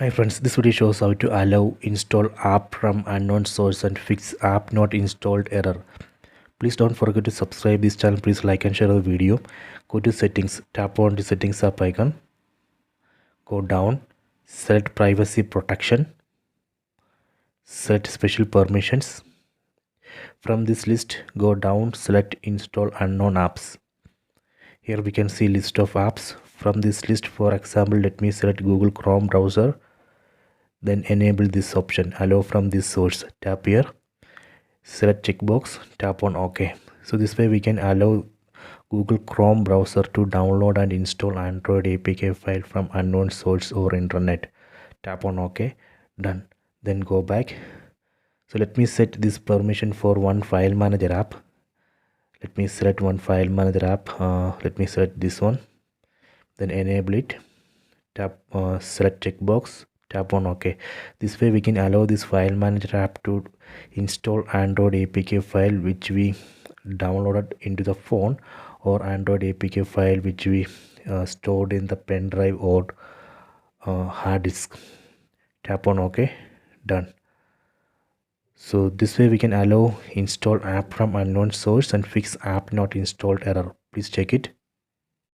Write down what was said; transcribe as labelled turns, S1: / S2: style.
S1: Hi friends, this video shows how to allow install app from unknown source and fix app not installed error. Please don't forget to subscribe this channel. Please like and share the video. Go to settings, tap on the settings app icon. Go down, select privacy protection, set special permissions. From this list, go down, select install unknown apps. Here we can see list of apps. From this list, for example, let me select Google Chrome browser. Then enable this option, allow from this source. Tap here, select checkbox, tap on OK. So this way we can allow Google Chrome browser to download and install Android APK file from unknown source or internet. Tap on OK. Done. Then go back. So let me set this permission for one file manager app. Let me select one file manager app. Let me select this one. Then enable it. Tap select checkbox. Tap on OK. This way we can allow this file manager app to install Android APK file which we downloaded into the phone, or Android APK file which we stored in the pen drive or hard disk. Tap on OK. Done. So this way we can allow install app from unknown source and fix app not installed error. Please check it.